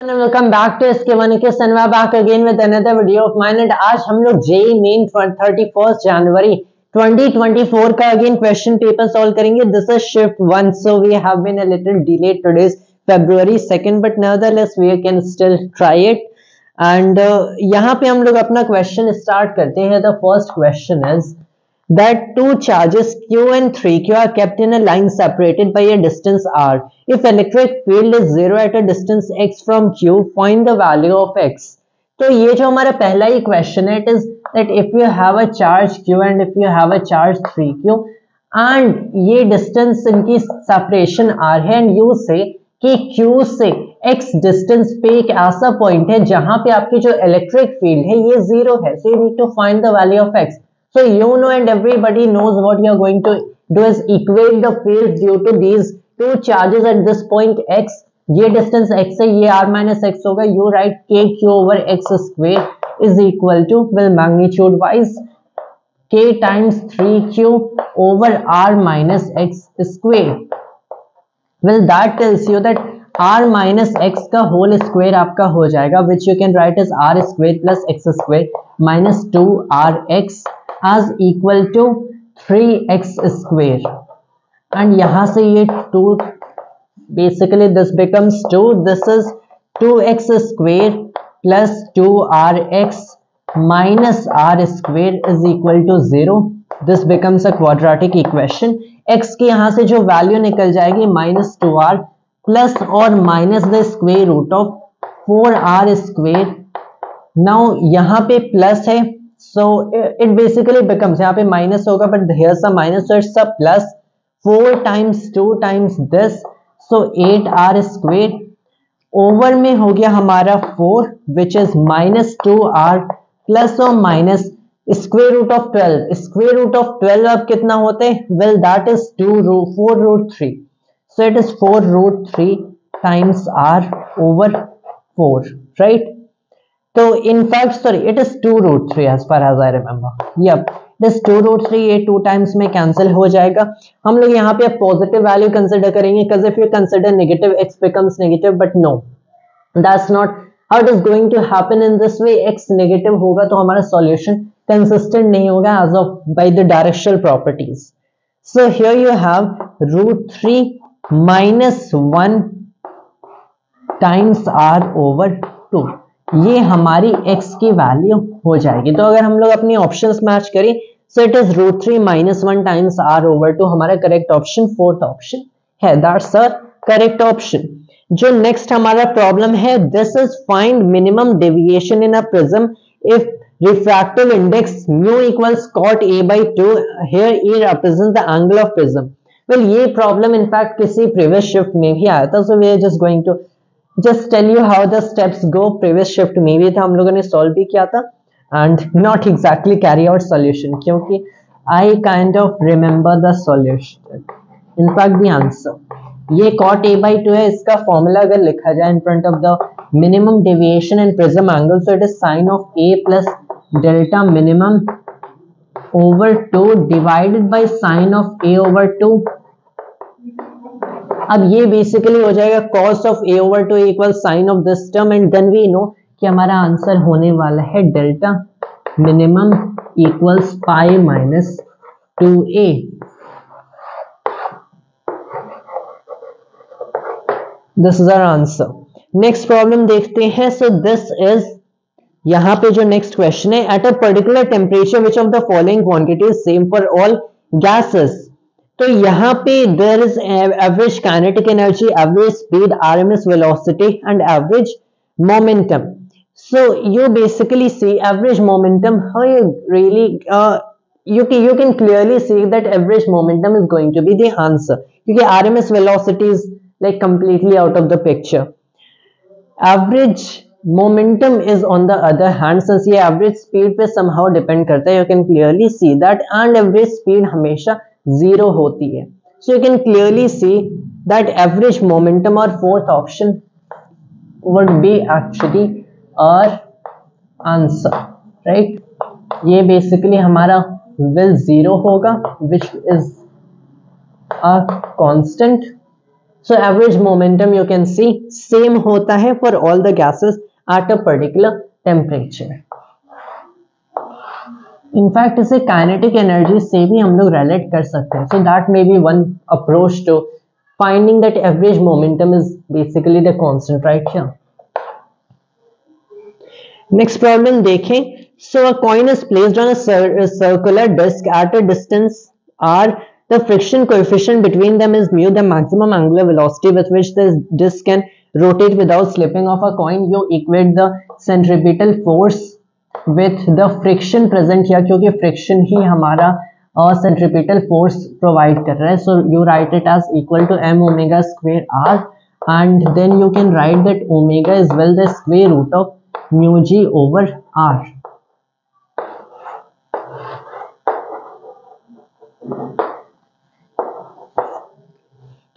Welcome back to SK1 and we're back again with another video of mine. And आज हम लोग JEE Main 31st January 2024 का again question paper solve करेंगे. This is shift 1, so we have been a little delayed. Today is February 2nd, but nevertheless we can still try it. And यहाँ पे हम लोग अपना क्वेश्चन स्टार्ट करते हैं. The first question is that two charges Q and 3Q are kept in a line separated by a distance r. If electric field is 0 at a distance x from Q, find the value of x. तो ये जो हमारा पहला ही question है, it is that if you have a charge Q and if you have a charge 3Q and ये distance इनकी separation r है and you say कि Q से x डिस्टेंस पे एक ऐसा पॉइंट है जहां पे आपकी जो इलेक्ट्रिक फील्ड है ये 0 है. So you need to find the value of x. So you know and everybody knows what you are going to do is equate the fields due to these two charges at this point x. ये distance x है, ये r minus x होगा. You write kq over x square is equal to, well, magnitude wise k times 3q over r minus x square. Well, that tells you that r minus x का whole square आपका हो जाएगा, which you can write as r square plus x square minus 2rx as equal to 3x square. and यहाँ से ये 2, basically this becomes 2. this is 2x square plus 2rx minus r square is equal to 0. this becomes a quadratic equation. x की यहाँ से जो value निकल जाएगी minus 2r plus और minus the square root of 4r square. Now यहाँ पे plus है, so it basically becomes, यहाँ पे माइनस होगा but here's a minus, so it's a plus 4 times 2 times this, so 8r square over में हो गया हमारा 4 which is minus 2r plus और minus square root of 12. Square root of 12 अब कितना होते हैं? well, that is 4 root 3, so it is 4 root 3 times r over 4, right? तो in fact sorry, it is 2 root 3 as far as I remember. yep, this 2 root 3 ये 2 times में cancel हो जाएगा. हम लोग यहाँ पे पॉजिटिव वैल्यू कंसिडर करेंगे because if you consider negative x becomes negative, but no, that's not how it is going to happen. in this way x negative होगा तो हमारा solution consistent नहीं होगा as of by the directional properties. so here you have root 3 minus 1 times r over 2. ये हमारी x की value हो जाएगी. तो अगर हम लोग अपनी ऑप्शंस मैच करें, so it is root 3 minus 1 times r over 2. हमारा करेक्ट ऑप्शन फोर्थ ऑप्शन है. That's a correct option. जो नेक्स्ट हमारा प्रॉब्लम है, this is find minimum deviation in a prism if refractive index mu equals cot a by 2. here e represents the angle of prism. well, ये problem in fact किसी previous shift में भी आया था. So we are just going to just tell you how the steps go. previous shift में भी था, हम लोगों ने solve भी किया था and not exactly carry out solution क्योंकि I kind of remember the solution, in fact the answer. ये cot a by 2 है. इसका फॉर्मूला अगर लिखा जाए in front of the minimum deviation and prism angle, so it is sin of a plus delta minimum over 2 divided by sin of a over 2. अब ये basically हो जाएगा cos of a over 2 equals sin of this term, and then we know कि हमारा answer होने वाला है delta minimum equals pi minus 2a. this is our answer. Next problem देखते हैं. so this is, यहाँ पे जो नेक्स्ट क्वेश्चन है, at a particular temperature which of the following quantity is same for all gases. तो यहाँ पे there is average kinetic energy, average speed, RMS velocity and average momentum. so you basically see average momentum. how you really you can clearly see that average momentum is going to be the answer क्योंकि RMS velocity is like completely out of the picture. average momentum is on the other hand, since ये average speed पे somehow depend करता है, you can clearly see that, and average speed हमेशा 0 होती है. so you can clearly see that average momentum or fourth option would be actually our answer, right? ये basically हमारा will 0 होगा which is a constant So average momentum you can see same होता है for all the gases at a particular temperature. In fact इसे kinetic energy से भी हम लोग relate कर सकते हैं. So that may be one approach to finding that average momentum is basically the constant right here. Next problem देखें. So a coin is placed on a circular disc at a distance r. The friction coefficient between them is mu. The maximum angular velocity with which the disc can rotate without slipping of a coin. You equate the centripetal force with the friction present here, क्योंकि friction ही हमारा centripetal force provide कर रहा है. So you write it as equal to m omega square r, and then you can write that omega is well the square root of mu g over r.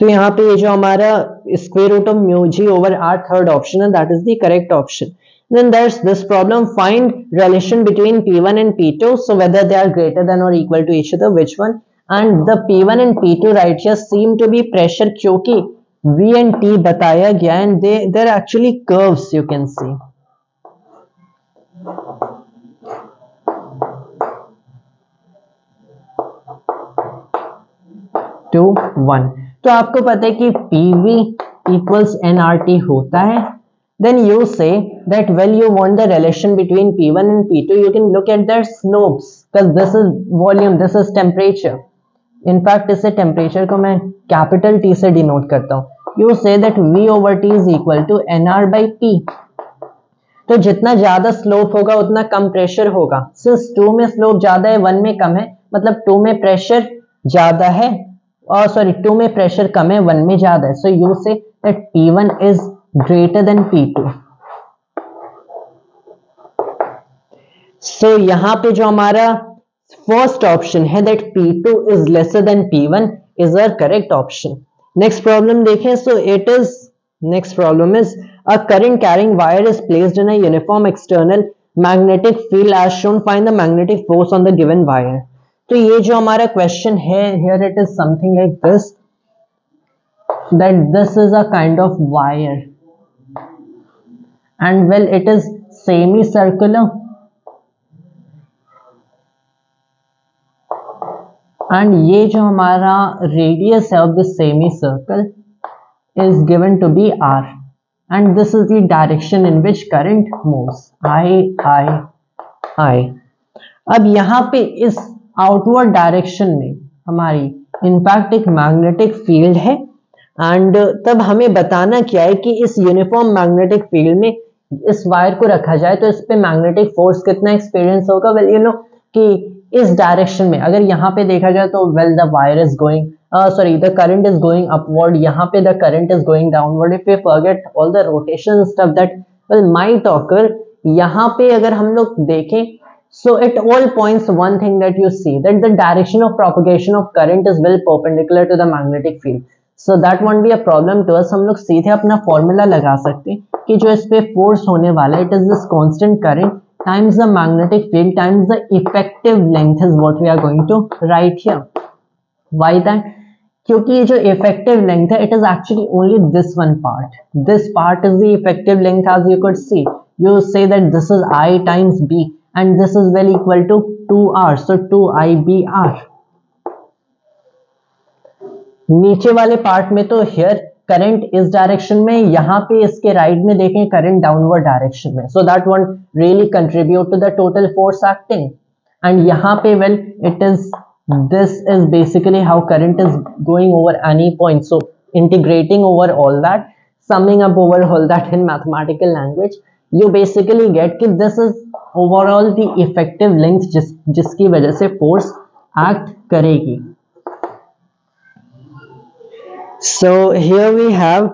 तो यहाँ पे ये जो हमारा square root of mu G over R third option है, that is the correct option. Then there's this problem, find relation between P1 and P2, so whether they are greater than or equal to each other, which one? And the P1 and P2 right here seem to be pressure, क्योंकि V and T बताया गया and they're actually curves, you can see. 2 1. तो आपको पता है कि PV equals nRT होता है. Then you say that when you want the relation between P1 and P2, you can look at their slopes, because this is volume, this is temperature. In fact इसे temperature को मैं capital T से denote करता हूँ. You say that V over T is equal to nR by P. तो जितना ज्यादा slope होगा उतना कम प्रेशर होगा. सिंस 2 में स्लोप ज्यादा है 1 में कम है, मतलब 2 में प्रेशर ज्यादा है और सॉरी 2 में प्रेशर कम है 1 में ज्यादा है. So you say that P1 is greater than P2. सो यहां पे जो हमारा फर्स्ट ऑप्शन है that P2 is lesser than P1 is a correct option. Next problem देखें. So it is next problem is a current carrying wire is placed in a uniform external magnetic field as shown. Find the magnetic force on the given wire. तो ये जो हमारा question है, here it is something like this, that this is a kind of wire and well it is semicircular and ये जो हमारा radius है of the semicircle is given to be r. And this is the direction in which current moves, I. अब यहाँ पे इस outward direction में हमारी इनफैक्ट एक मैग्नेटिक फील्ड है एंड तब हमें बताना क्या है कि इस यूनिफॉर्म मैग्नेटिक फील्ड में इस वायर को रखा जाए तो इस पे मैग्नेटिक फोर्स कितना एक्सपीरियंस होगा. वेल यू नो कि इस डायरेक्शन में अगर यहाँ पे देखा जाए तो well the wire is going the current is going upward, यहाँ पे the current is going downward. If we forget all the rotation stuff that well might occur, यहाँ पे अगर हम लोग देखें so it all points one thing that you see that the direction of propagation of current is well perpendicular to the magnetic field. So that won't be a problem to us. हम लोग सीधे अपना formula लगा सकते हैं कि जो इस पे फोर्स होने वाला है it is this constant current times the magnetic field times the effective length is what we are going to write here. Why that? क्योंकि ये जो इफेक्टिव लेंथ है it is actually only this one part. This part is the effective length as you could see. You say that this is I times B and this is well equal to 2R. So 2IBR. नीचे वाले part में तो here current इस direction में, यहाँ पे इसके right में देखें करंट डाउनवर्ड डायरेक्शन में. So that won't really contribute to the total force acting. And यहाँ पे well it is this is basically how current is going over any point. So integrating over all that, summing up over all that in mathematical language, you basically get कि this is overall the effective length जिसकी वजह से force act करेगी. So here we have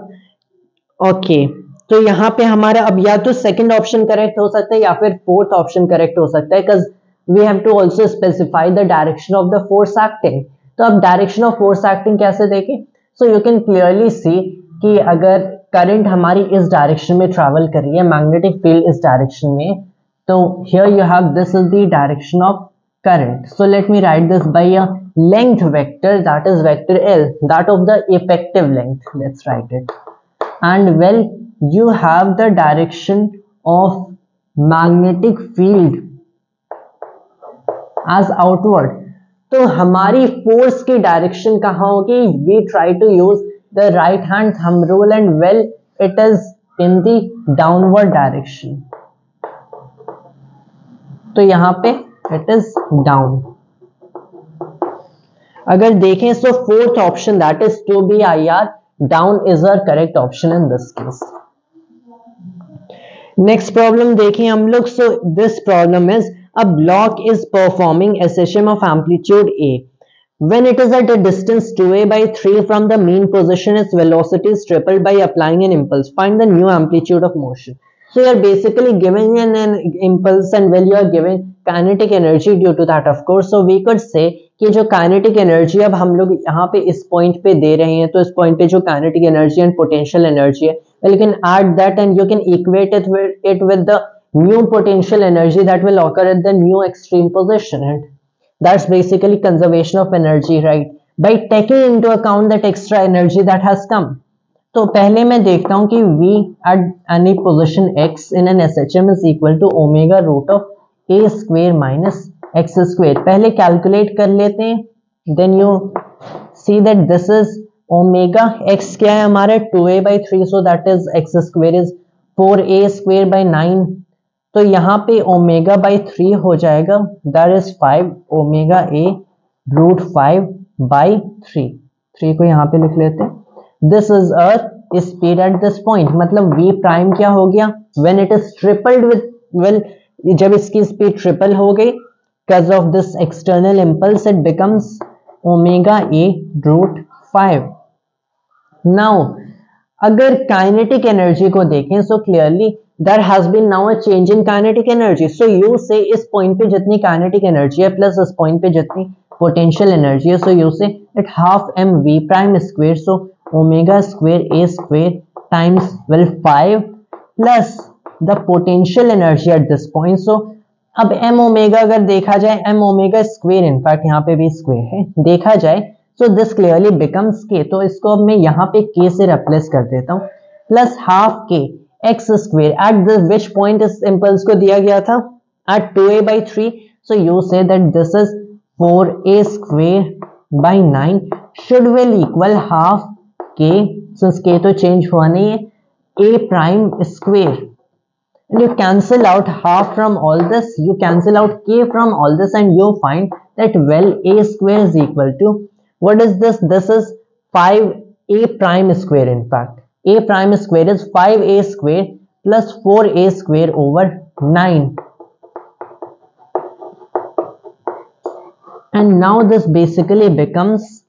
okay. तो यहाँ पे हमारा अब या तो सेकंड ऑप्शन करेक्ट हो सकता है या फिर फोर्थ ऑप्शन करेक्ट हो सकता है, because we have to also specify the direction of the force acting. तो अब direction of force acting कैसे देखें? So you can clearly see कि अगर current हमारी इस direction में travel कर रही है, magnetic field इस direction में, तो here you have this is the direction of current. So let me write this by a length vector, that is vector L, that of the effective length, let's write it. And well, you have the direction of magnetic field as outward. तो हमारी force की direction कहाँ होगी? We try to use the right hand thumb rule and well it is in the downward direction. तो यहाँ पे it is down. अगर देखें तो fourth option that is to be I R, down is our correct option in this case. Next problem देखें हम लोग. So this problem is a block is performing SHM of amplitude A. When it is at a distance 2a by 3 from the mean position, its velocity is tripled by applying an impulse. Find the new amplitude of motion. So you are basically giving an impulse and well you are giving kinetic energy due to that of course. So we could say कि जो kinetic energy अब हम लोग यहाँ पे इस point पे दे रहे हैं, तो इस point पे जो kinetic energy and potential energy है, well you can add that and you can equate it with the new potential energy that will occur at the new extreme position, and that's basically conservation of energy, right? By taking into account that extra energy that has come. तो पहले मैं देखता हूँ कि V at any position x in an SHM is equal to omega root of a square minus x square. पहले calculate कर लेते हैं. Then you see that this is omega x क्या है हमारे 2a by 3, so that is x square is 4a square by 9. तो यहाँ पे ओमेगा बाई 3 हो जाएगा, that is 5 omega A root 5 by 3 को यहाँ पे लिख लेते हैं. This is a speed at this point, मतलब v प्राइम क्या हो गया when it is tripled with, well जब इसकी स्पीड ट्रिपल हो गई because of this external impulse it becomes omega A root 5. Now अगर काइनेटिक एनर्जी को देखें so clearly there has been now a change in kinetic energy. So you say इस point पे जितनी kinetic energy है plus इस point पे जितनी potential energy है, so you say it half mv prime square, so omega square a square times well 5 plus the potential energy at this point. So अब m omega अगर देखा जाए, m omega square in fact यहाँ पे भी square है देखा जाए, so this clearly becomes k. तो इसको अब मैं यहाँ पे k से replace कर देता हूँ, plus half k x square at the which point इस impulse को दिया गया था at 2a by 3. So you say that this is 4a square by 9 should will equal half k, since k तो change हुआ नहीं है, a prime square, and you cancel out half from all this, you cancel out k from all this, and you find that well a square is equal to, what is this? This is 5a prime square. In fact a prime square is 5a square plus 4a square over 9. And now this basically becomes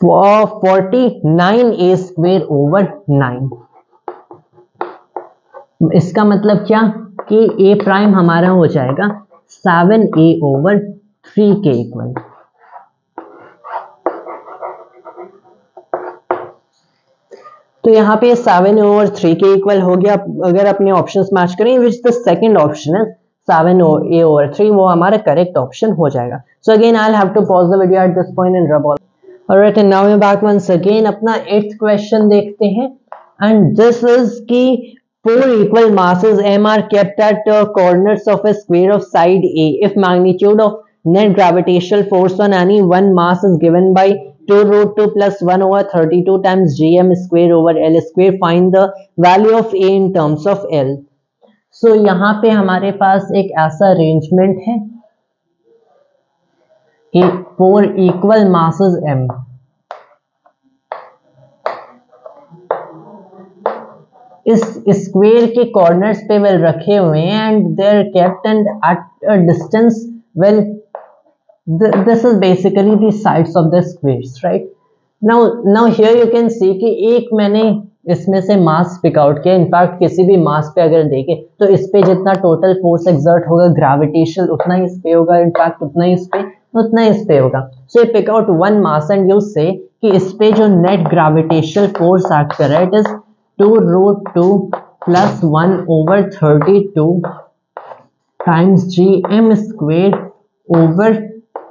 49a square over 9. इसका मतलब क्या कि a prime हमारा हो जाएगा 7a over 3 के equal. तो यहाँ पे 7 over 3 के इक्वल हो गया. अगर अपने ऑप्शंस मैच करें विच द सेकंड ऑप्शन है 7a over 3, वो हमारा करेक्ट ऑप्शन हो जाएगा. So again I will have to pause the video at this point and rub all. Alright, and now we are back once again. अपना 8th question देखते हैं, and this is की 4 equal masses m are kept at corners of a square of side A. If magnitude of net gravitational force on any one mass is given by 2 root 2 plus 1 over 32 times gm square over L square, find the value of A in terms of L. So यहाँ पे हमारे पास एक ऐसा arrangement है कि 4 equal masses m, इस square के corners पे वेल रखे हुए हैं and they are kept and at a distance, well this is basically the sides of the squares, right. Now here you can see कि एक मैंने इसमें से मास पिक आउट किया. इनफैक्ट किसी भी मास पे अगर देखें तो इस पे जितना टोटल फोर्स एक्सर्ट होगा ग्रेविटेशनल, उतना ही इस पे होगा, इनफैक्ट उतना ही इस पे, उतना ही इस पे होगा. सो ये pick out one mass and you say कि इस पे जो नेट ग्रेविटेशनल फोर्स एक्ट कर रहा है it is 2 root 2 plus 1 over 32 times gm square over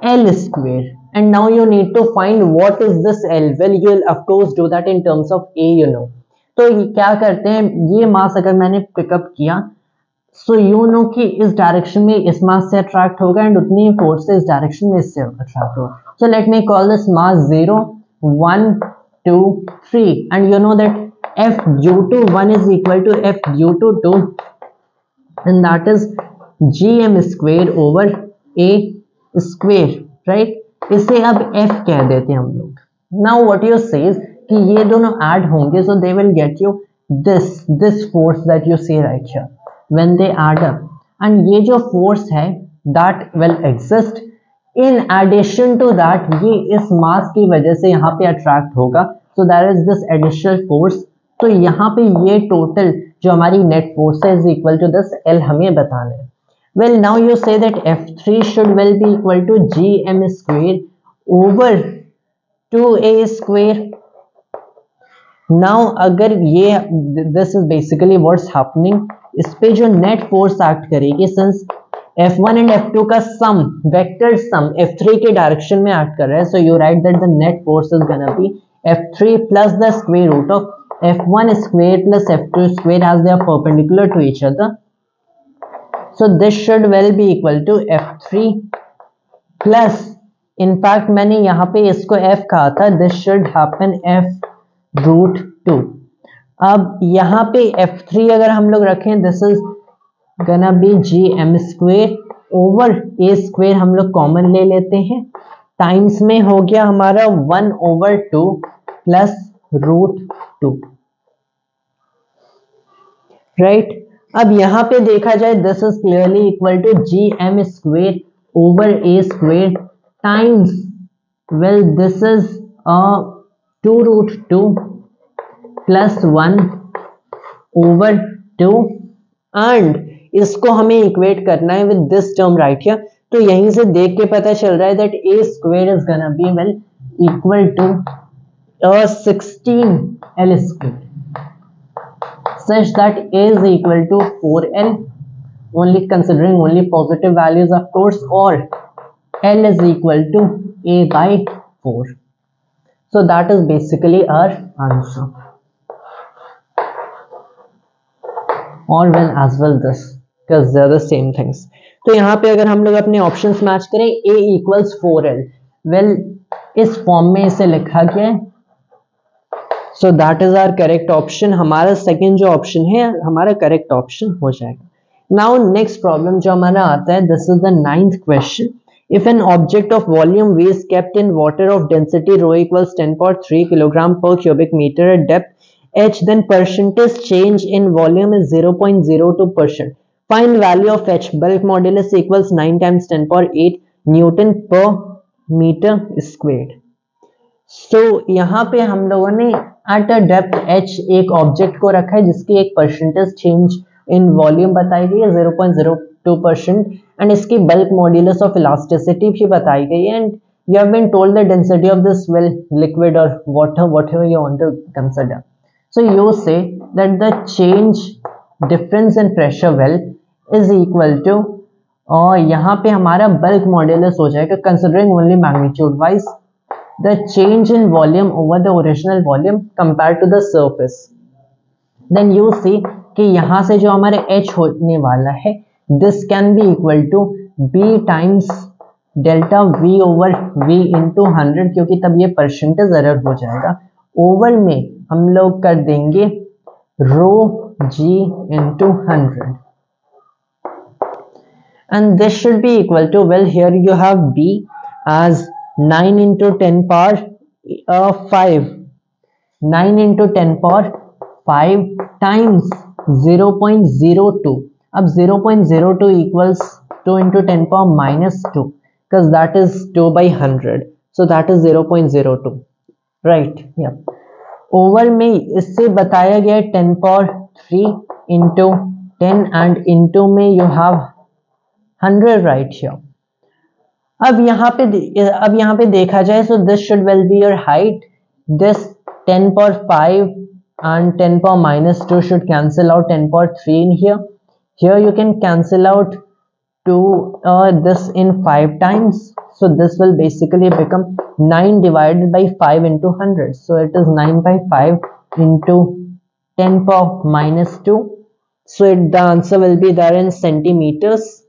L square. And now you need to find what is this L. Well, you will of course do that in terms of A, you know. तो क्या करते हैं, ये मास अगर मैंने pickup किया, so you know कि इस डायरेक्शन में इस मास से अट्रैक्ट होगा एंड उतनी फोर्स से इस डायरेक्शन में इससे अट्रैक्ट होगा. So let me call this mass 0, 1, 2, 3 and you know that F due to 1 is equal to F due to 2 and that is gm square over a square, right? इसे अब F कह देते हैं हम लोग. Now what you say is कि ये दोनों ऐड होंगे, so they will get you this force that you see right here when they add up, and ये जो force है that will exist in addition to that, ये इस mass की वजह से यहाँ पे attract होगा, so there is this additional force. तो यहाँ पे ये टोटल जो हमारी नेट फोर्स है is equal to this L हमें बताना है. Well now you say that F3 should well be equal to gm square over 2a square. Now अगर ये this is basically what's happening, इस पे जो नेट फोर्स एक्ट करेगी, सिंस F1 एंड F2 का सम वेक्टर सम F3 के direction में act कर रहा है, so you write that the net force is gonna be F3 plus the square root of F1 square plus F2 square as they are perpendicular to each other. So this should well be equal to F3 plus, in fact मैंने यहाँ पे इसको F कहा था, this should happen F root 2. अब यहाँ पे F3 अगर हम लोग रखें, this is gonna be gm square over a square, हम लोग कॉमन ले लेते हैं, टाइम्स में हो गया हमारा 1/2 प्लस रूट 2, राइट. अब यहाँ पे देखा जाए, this is clearly equal to gm square over a square times, well this is 2√2 plus 1/2 and इसको हमें इक्वेट करना है with this term right here. तो यहीं से देख के पता चल रहा है that a square is gonna be well equal to 16L square, such that A is equal to 4L, only considering only positive values of course, or L is equal to A by 4. So that is basically our answer, or well as well this, because they are the same things. तो यहाँ पे अगर हम लोग अपने options match करें, A equals 4L, well इस फॉर्म में इसे लिखा गया है, so that is our correct option. हमारा सेकेंड जो ऑप्शन है हमारा करेक्ट ऑप्शन हो जाएगा. नाउ नेक्स्ट प्रॉब्लम जो हमारा आता है, this is the 9th question. If an object of volume V is kept in water of density rho equals 10.3 kilogram per cubic meter at depth h, then percentage change in volume is 0.02%. Find value of h. Bulk modulus equals 9 times 10^8 Newton per meter squared. सो यहाँ पे हम लोगों ने at a depth h एक object को रखा है जिसकी एक परसेंटेज चेंज इन वॉल्यूम बताई गई है 0.02% एंड इसकी बल्क मॉड्यूलस ऑफ इलास्टिसिटी भी बताई गई है, and you have been told the density of this well liquid और water whatever you want to consider. So you say that the change difference in pressure well is equal to, और यहाँ पे हमारा bulk modulus हो जाएगा considering only magnitude wise the change in volume over the original volume compared to the surface. Then you see कि यहाँ से जो हमारे h होने वाला है, this can be equal to b times delta v over v into 100, क्योंकि तब ये परसेंटेज एरर हो जाएगा. ओवर में हम लोग कर देंगे रो g into 100 and this should be equal to, well here you have b as 9 into 10 power 5, 9 into 10 power 5 times 0.02. अब 0.02 equals 2 into 10 power minus 2 because that is 2 by 100, so that is 0.02, right? Yeah. Over में इससे बताया गया 10 power 3 into 10 and into में you have 100 right here. अब यहाँ पे देखा जाए, so this should well be your height. This 10 power 5 and 10 power minus 2 should cancel out 10 power 3 in here. Here you can cancel out to this in 5 times. So this will basically become 9 divided by 5 into 100. So it is 9 by 5 into 10 power minus 2. So the answer will be there in centimeters.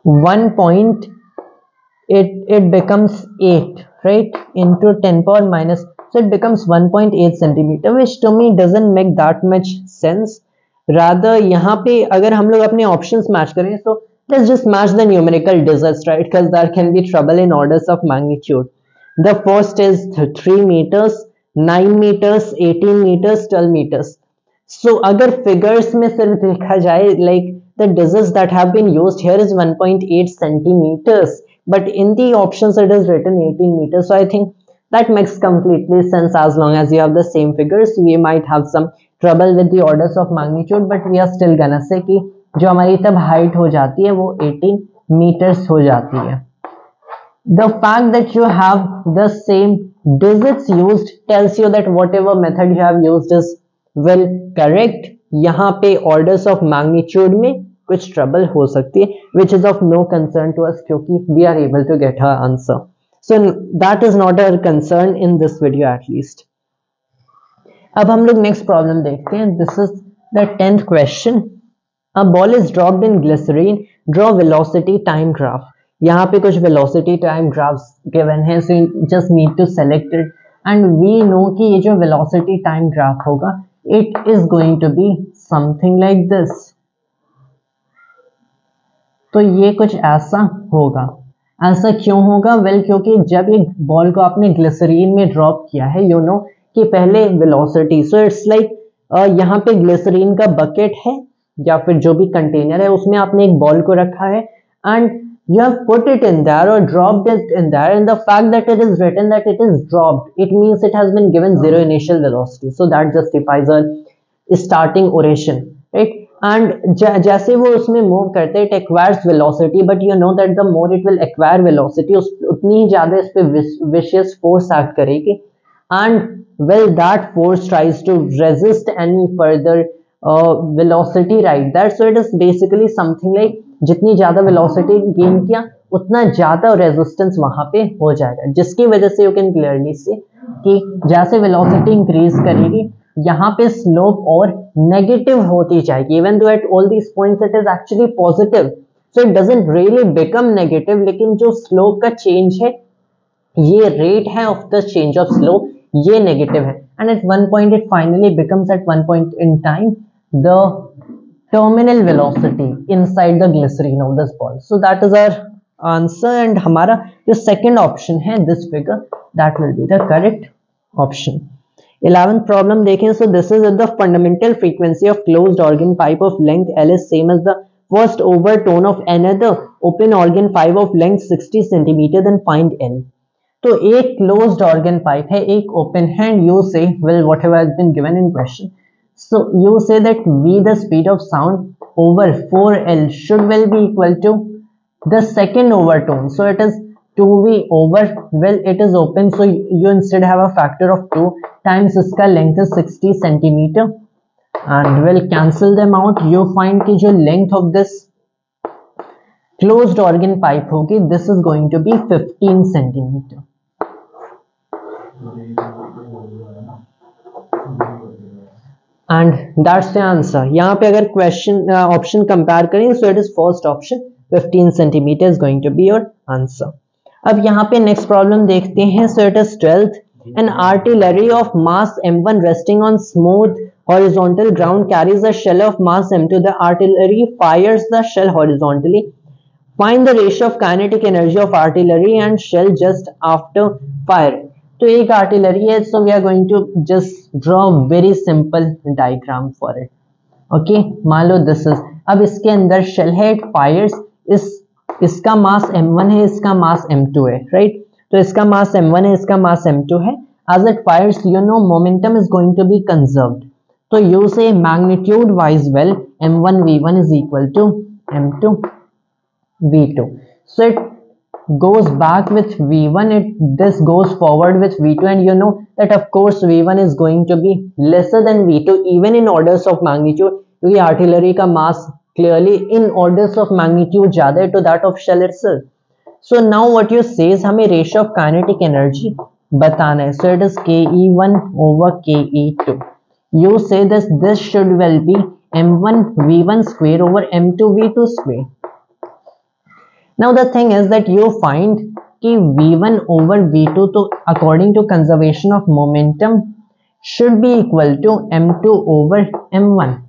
1 point, it becomes 8, right, into 10 power minus, so it becomes 1.8 centimeter, which to me doesn't make that much sense. Rather यहाँ पे अगर हम लोग अपने options match करें, so let's just match the numerical digits, right, because there can be trouble in orders of magnitude. The first is 3 meters, 9 meters, 18 meters, 12 meters. So अगर figures में सिर्फ देखा जाए, like the digits that have been used here is 1.8 centimeters, but in the options it is written 18 meters. So I think that makes completely sense. As long as you have the same figures, we might have some trouble with the orders of magnitude, but we are still gonna say कि जो हमारी तब height हो जाती है वो 18 meters हो जाती है. The fact that you have the same digits used tells you that whatever method you have used is well correct. यहाँ पे orders of magnitude में कुछ trouble हो सकती है, which is of no concern to us क्योंकि we are able to get our answer. So that is not a concern in this video at least. अब हम लोग next problem देखते हैं. This is the 10th question. A ball is dropped in glycerine. Draw velocity time graph. यहाँ पे कुछ velocity time graphs given है, so you just need to select it. And we know कि ये जो velocity time graph होगा, it is going to be something like this. तो ये कुछ ऐसा होगा. ऐसा क्यों होगा? वेल क्योंकि जब ये बॉल को आपने ग्लिसरीन में ड्रॉप किया है, यू नो कि पहले वेलोसिटी, सो इट्स लाइक यहाँ पे ग्लिसरीन का बकेट है या फिर जो भी कंटेनर है, उसमें आपने एक बॉल को रखा है and you have put it in there or dropped it in there, and the fact that it is written that it is dropped, it means it has been given zero initial velocity, so that justifies a starting oration, right? And जैसे वो उसमें move करते हैं, it acquires velocity, but you know that the more it will acquire velocity, उतनी ही ज्यादा इस पे vicious force act करेगी, and well that force tries to resist any further velocity right there. So it is basically something like जितनी ज्यादा velocity gain किया उतना ज्यादा रेजिस्टेंस वहां पे हो जाएगा, जिसकी वजह से यू कैन क्लियरली सी कि जैसे वेलोसिटी इंक्रीज करेगी यहाँ पे स्लोप और नेगेटिव होती जाएगी. Even though at all these points it is actually positive, so it doesn't really become negative, लेकिन जो स्लोप का चेंज है, ये रेट है of the change of slope, ये नेगेटिव है. And at one point it finally becomes at one point in time the terminal velocity inside the glycerine of this ball. So that is our answer, and हमारा जो second option है this figure, that will be the correct option. 11th problem देखें. So this is the fundamental frequency of closed organ pipe of length L is same as the first overtone of another open organ pipe of length 60 cm, then find N. तो एक closed organ pipe है, एक open है, and you say well whatever has been given in question. So you say that V, the speed of sound over 4L should well be equal to the second overtone. So it is 2V over, well it is open, so you instead have a factor of 2 times इसका length is 60 centimeter, and will cancel them out. You find कि जो length of this closed organ pipe होगी, this is going to be 15 centimeter. And that's the answer. यहाँ पे अगर question option compare करें, so it is first option 15 centimeter is going to be your answer. अब यहाँ पे next problem देखते हैं. So it is 12th. An artillery of mass m1 resting on smooth horizontal ground carries a shell of mass m2. The artillery fires the shell horizontally. Find the ratio of kinetic energy of artillery and shell just after firing. तो एक artillery है, so we are going to just draw very simple diagram for it. Okay, मान लो this is, अब इसके अंदर shell है, it fires, इसका मास m1 है, इसका मास m2 है, right? तो इसका मास m1 है, इसका मास m2 है. As it fires, you know momentum is going to be conserved. तो you say magnitude wise, well m1 v1 is equal to m2 v2. So it goes back with v1, this goes forward with v2, and you know that of course v1 is going to be lesser than v2 even in orders of magnitude, क्योंकि artillery का मास clearly in orders of magnitude ज्यादा है to that of shell itself. So now what you say is हमें ratio of kinetic energy बताना है. So it is KE1 over KE2. You say this should well be M1 V1 square over M2 V2 square. Now the thing is that you find कि V1 over V2 तो according to conservation of momentum should be equal to M2 over M1.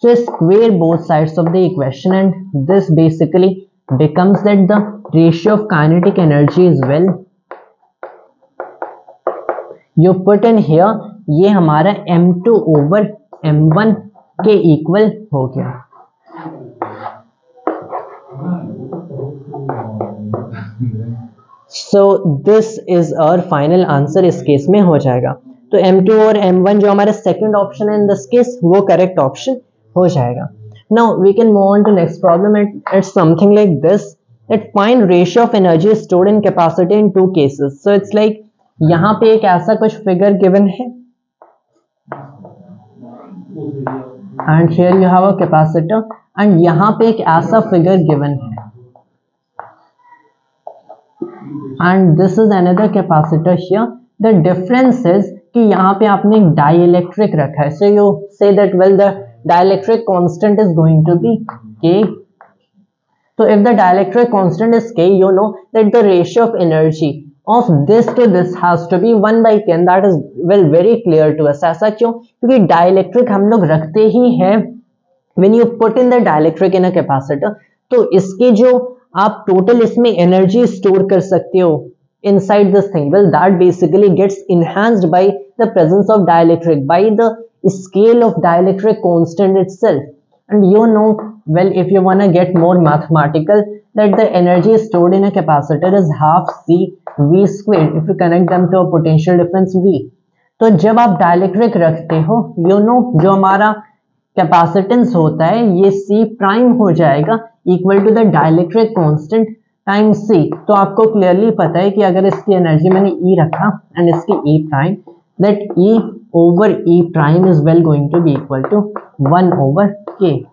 So square both sides of the equation and this basically becomes that the ratio of kinetic energy is well you put in here, ये हमारा M2 over M1 के equal हो गया. So this is our final answer इस case में हो जाएगा. तो M2 और M1 जो हमारा सेकंड ऑप्शन है इन दिस केस वो करेक्ट ऑप्शन हो जाएगा. Now we can move on to next problem. It's something like this. That find ratio of energy stored in capacity in two cases. So it's like यहाँ पे एक ऐसा कुछ figure given है and here you have a capacitor and यहाँ पे एक ऐसा फिगर गिवन है and this is another capacitor here. The difference is कि यहाँ पे आपने एक dielectric रखा है. So you say that well the dielectric constant is going to be K. So if the dielectric constant is K, you know that the ratio of energy of this to this has to be 1 by K, and that is well very clear to us. ऐसा क्यों? क्योंकि dielectric हम लोग रखते ही हैं when you put in the dielectric in a capacitor, तो इसके जो आप total इसमें energy store कर सकते हो inside this thing, well that basically gets enhanced by the presence of dielectric, by the scale of dielectric constant itself. And you know well, if you want to get more mathematical, that the energy stored in a capacitor is half C V squared if you connect them to a potential difference V. तो जब आप dielectric रखते हो, you know जो हमारा capacitance होता है ये C prime हो जाएगा equal to the dielectric constant time C. तो आपको क्लियरली पता है कि अगर इसकी एनर्जी मैंने E रखा एंड इसकी E prime, that E over E prime is well going to be equal to 1 over K.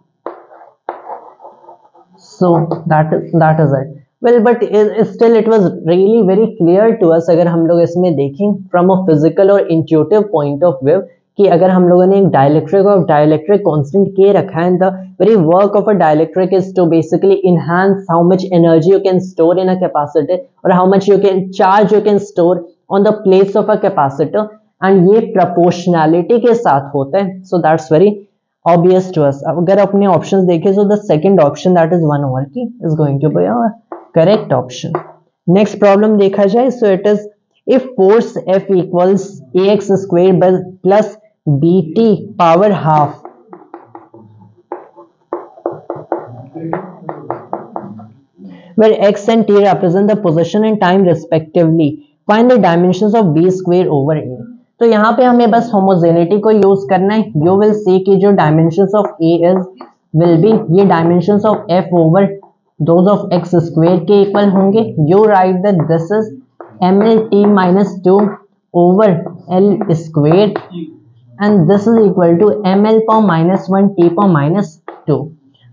So that is it. Well, but still it was really very clear to us अगर हम लोग इसमें देखें from a physical और intuitive point of view कि अगर हम लोगों ने एक डाइलेक्ट्रिक और डाइलेक्ट्रिक कांस्टेंट के रखा है, the very work of a dielectric is to basically enhance how much energy you can store in a capacitor और how much you can charge you can store on the place of a capacitor, and ये proportionality के साथ होता है. So that's very obvious to us. अगर अपने options देखें so the second option that is 1 over k is going to be our correct option. Next problem देखा जाए, सो it is if force F equals ax square plus bt power half, where x and t represent the position and time respectively, find the dimensions of b square over a. तो यहाँ पे हमें बस homogeneity को use करना है. You will see कि जो dimensions of a is will be ये dimensions of f over those of x square के इक्वल होंगे. You write that this is mlt minus 2 over l square and this is equal to ml power minus 1 t power minus 2.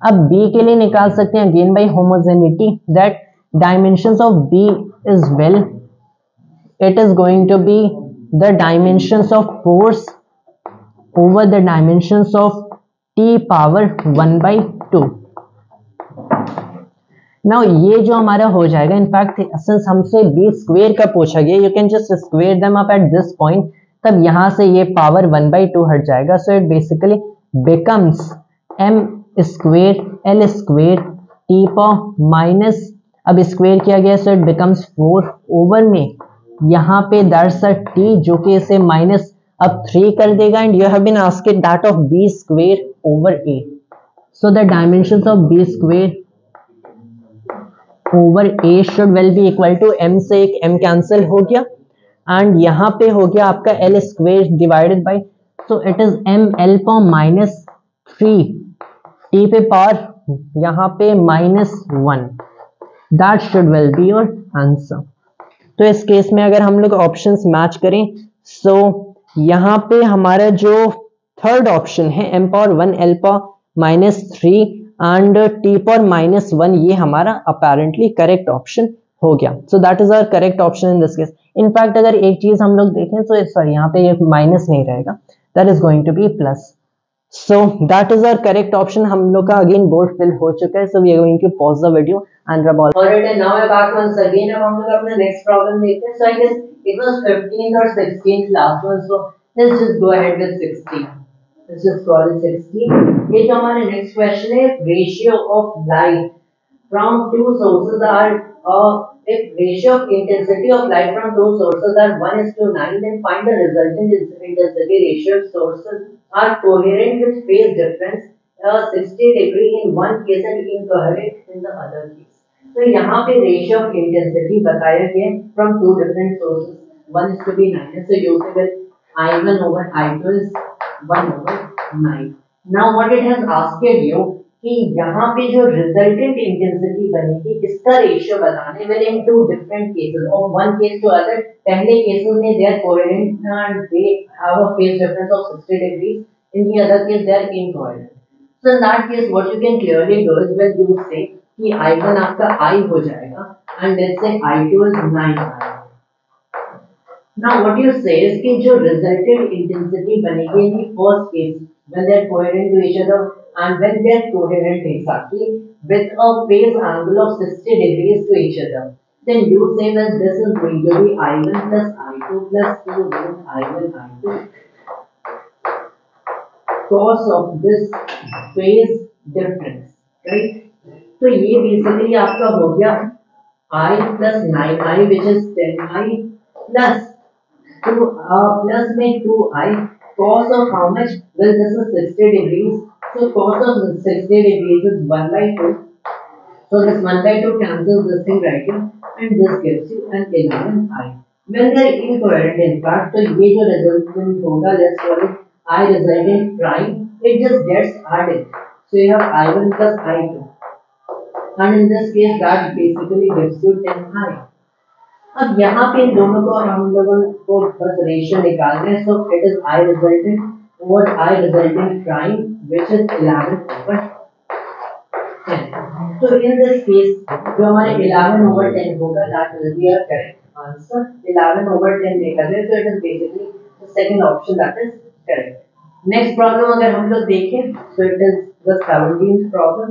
अब b के लिए निकाल सकते हैं again by homogeneity, that dimensions of b is well it is going to be the dimensions of force over the dimensions of t power 1 by 2. Now ये जो हमारा हो जाएगा, इनफैक्ट सिंस हमसे b स्क्वेयर का पूछा गया, you can just square them up at this point, तब यहाँ से ये पावर 1 by 2 हट जाएगा. So it basically becomes m square l square t power minus, अब स्क्वेयर किया गया सो इट बिकम्स 4 ओवर में यहाँ पे दैट्स अ t जो कि इसे माइनस अब 3 कर देगा, and you have been asked that of b square over a. So the dimensions of b square over a should well be equal to m से एक m कैंसिल हो गया एंड यहाँ पे हो गया आपका l square divided by, so it is m l power minus 3 t पे पावर यहाँ पे minus 1. That should well be your answer. तो इस केस में अगर हम लोग ऑप्शंस मैच करें, सो यहाँ पे हमारा जो थर्ड ऑप्शन है m power 1 l power minus 3 and T पर -1 ये हमारा अपेरेंटली करेक्ट ऑप्शन हो गया. So that is our correct option in this case. In fact अगर एक चीज हम लोग देखें तो सॉरी यहाँ पे ये माइनस नहीं रहेगा, that is going to be plus. So that is our correct option. हम लोग का again board fill हो चुका है. So we are going to pause the video and rub all. Alright, and now we're back once again. अब हम लोग अपना next problem देखते हैं. So I guess it was 15th or 16th last one. So let's just go ahead with 16. Let's just call it 16. ये जो हमारा next question है, ratio of light from two sources are if ratio of intensity of light from two sources are 1:9, then find the resultant intensity ratio of sources are coherent with phase difference 60 degree in one case and incoherent in the other case. तो यहाँ पे ratio of intensity बताया गया from two different sources. 1:9. So usable I1 over I2 is 1/9. Now what it has asked you कि यहाँ पे जो resultant intensity बनेगी इसका रेशियो बताने will in two different cases और वन केस टू अदर. पहले केसेस में they are coherent and they have a phase difference of 60 degrees. In the other case they are incoherent. So in that case what you can clearly do is when you say कि I1 आपका I हो जाएगा and let's say I2 is 9I. Now what you say is कि जो resultant intensity बनेगी in the first case when they are coherent to each other and when they are coherent exactly with a phase angle of 60 degrees to each other, then you say that this is going to be I1 plus I2 plus 2 root I1 I2 cos of this phase difference, right? तो ये basically आपका हो गया I plus 9I which is 10I plus 2 plus में 2I cos of how much? Well, this is 60 degrees. So cos of 60 degrees is 1/2. So this 1/2 cancels this thing right here and this gives you an 11I. When they are incoherent in fact, तो ये जो resultant होगा, let's call it I resultant prime, it just gets added. So you have I1 plus I2. And in this case that basically gives you 10I. अब यहाँ पे इन दोनों को हम लोगों को बस रेशियो निकालना है. सो it is I resultant over I resultant prime which is 11 over 10. तो इन दिस केस जो हमारे 11 over 10 होगा that will be our correct answer. 11 over 10 देखा जाए तो it is basically the second option that is correct. Next problem अगर हम लोग देखें so it is the 17th problem.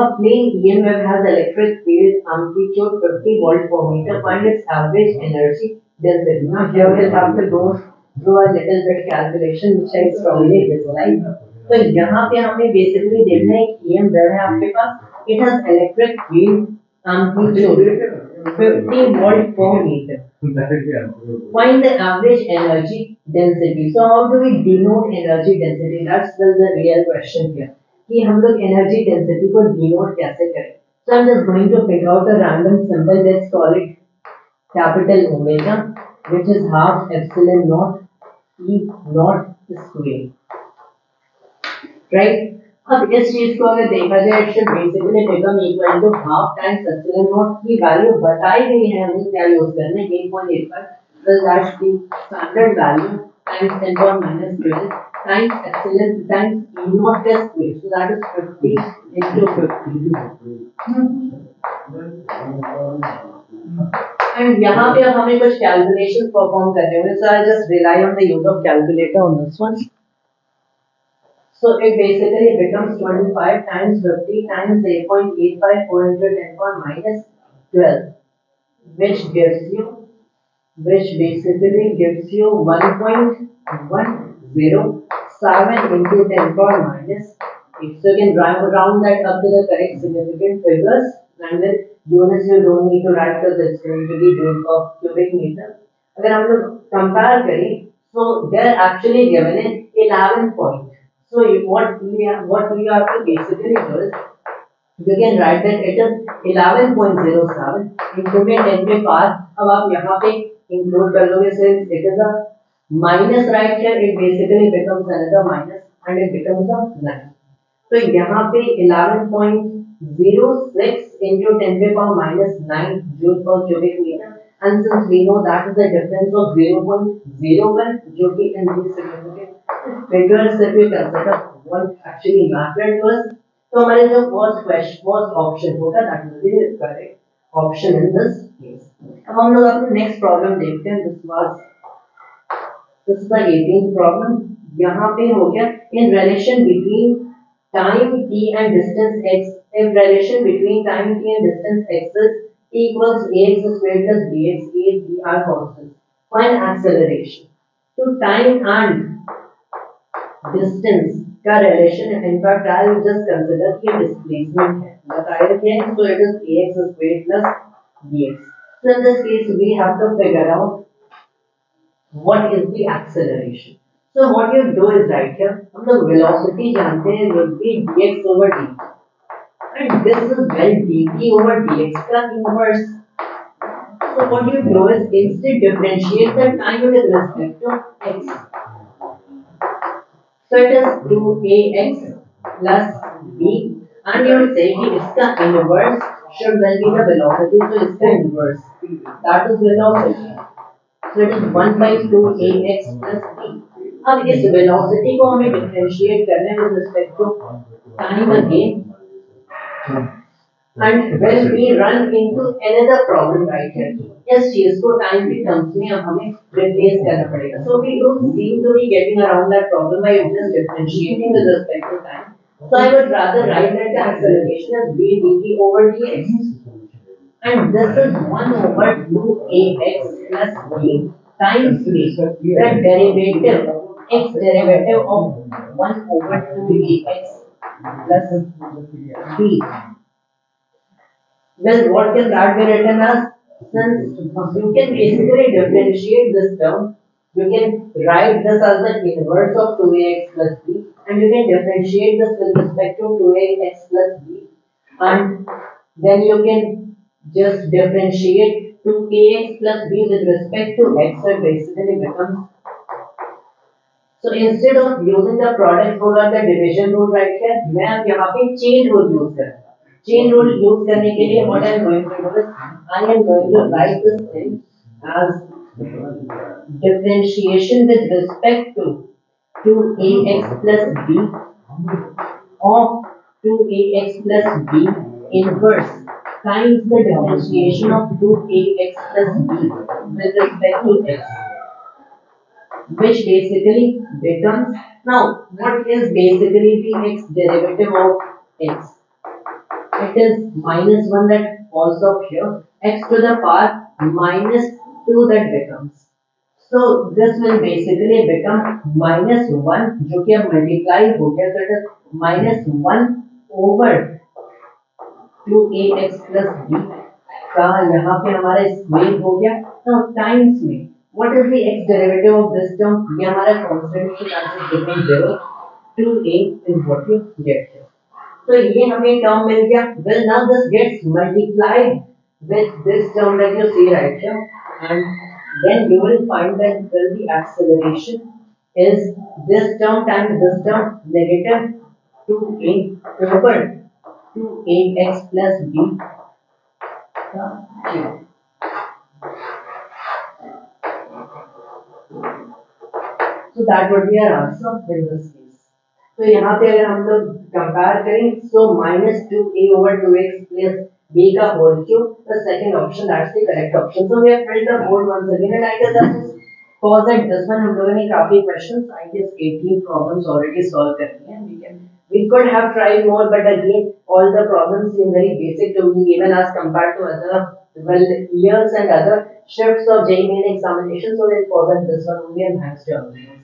A plane EMF has electric field amplitude 50 volt per meter. Find its average energy density. Now here we'll have to go through a little bit calculation which I strongly dislike. तो यहाँ पे हमें basically देखना है कि EM wave है आपके पास. It has electric field amplitude 50 volt per meter. Find the average energy density. So how do we denote energy density? That's well the real question here. कि हम लोग एनर्जी डेंसिटी को denote कैसे करें. So I am just going to figure out a random symbol. Let's call it capital omega which is half epsilon not E not square, right. अब इस चीज को अगर देखा जाए it should basically become equal to half times epsilon not की value बताई गई है हमें क्या यूज करना है 8.85 plus that's the standard value times 10 power minus 12 times epsilon times E naught square. So that is 50 into 50. And यहाँ पे अब हमें कुछ calculations perform करने होंगे. So I'll just rely on the use of calculator on this one. So it basically becomes 25 times 50 times 8.85 4 into 10 power minus 12, which basically gives you 1.107 into 10 power minus 8. So you can round that up to the correct significant figures, and with units you don't need to write because it's going to be joule per cubic meter. अगर हम लोग compare करें, so they're actually given in 11 point. So what you have to basically do is you can write that it is 11.07 into 10 के पार. अब आप यहाँ पे include कर लोगे, since it is a minus right here, it basically becomes another minus and it becomes a 9. तो यहाँ पे 11.06 into 10 के power minus 9 joule per cubic meter, and since we know that is the difference of 0.01 जो कि in these significant figures if you consider what actually matter to us, तो तो हमारे जो फर्स्ट ऑप्शन होगा that will be the correct option in this case. अब हम लोग अपने नेक्स्ट प्रॉब्लम देखते हैं। This is the 18th problem. यहाँ पे हो गया in relation between time t and distance x, if relation between time t and distance x is equals ax squared plus bx, a b are constants. Find acceleration. तो time and distance का relation है, in fact I'll just consider कि displacement है, बताया क्या है, so it is ax squared plus bx. So in this case we have to figure out what is the acceleration. So what you do is right here, हम लोग velocity जानते हैं will be dx over dt, and this is well dt over dx का inverse. So what you do is instead differentiate the time with respect to x. So it is 2ax plus b, and you will say कि इसका inverse should well be the velocity, so इसका inverse that is velocity. So it is 1 by 2ax plus b. अब इस velocity को हमें differentiate करना है with respect to time again, and when we run into another problem right here, इस चीज को time के terms में अब हमें replace करना पड़ेगा. So we don't seem to be getting around that problem by just differentiating with respect to time. So I would rather write that the acceleration is v dt over dx, and this is 1 over 2ax plus b times b, the derivative x derivative of 1 over 2ax plus b. Well, what can that be written as? Since you can basically differentiate this term, you can write this as the inverse of 2ax plus b, and you can differentiate this with respect to 2ax plus b, and then you can just differentiate 2ax plus b with respect to x, so it basically becomes. So instead of using the product rule or the division rule right here, मैं अब यहाँ पे chain rule use करूँगा. Chain rule use करने के लिए what I am going to do is I am going to write this thing as differentiation with respect to 2ax plus b of 2ax plus b inverse times the differentiation of 2ax plus b with respect to x, which basically becomes, now what is basically the x derivative of x? It is minus 1 that falls off here, x to the power minus 2 that becomes. So this will basically become minus 1 जो कि अब multiply हो गया, so it is minus 1 over 2ax plus b का यहाँ पे हमारा square हो गया. Now times में what is the x derivative of this term? ये हमारा constant के chances between 0 to a is what you get here. तो ये हमें टर्म मिल गया. Well, now this gets multiplied with this term that you see right here, and then you will find that well, the acceleration is this term times this term, negative 2a over 2ax plus b. So that would be our answer in this case. तो यहाँ पे अगर हम लोग compare करें, so minus 2a over 2x plus b का whole cube, the second option, that's the correct option. So we have filled the board once again, and I guess that's just pause at this one. हम लोगों ने काफी questions, I guess 18 problems already solve कर लिए हैं. We could have tried more, but again all the problems seem very basic to me, even as compared to other years and other shifts of JEE main examination. So we'll pause at this one only, and thanks to everyone.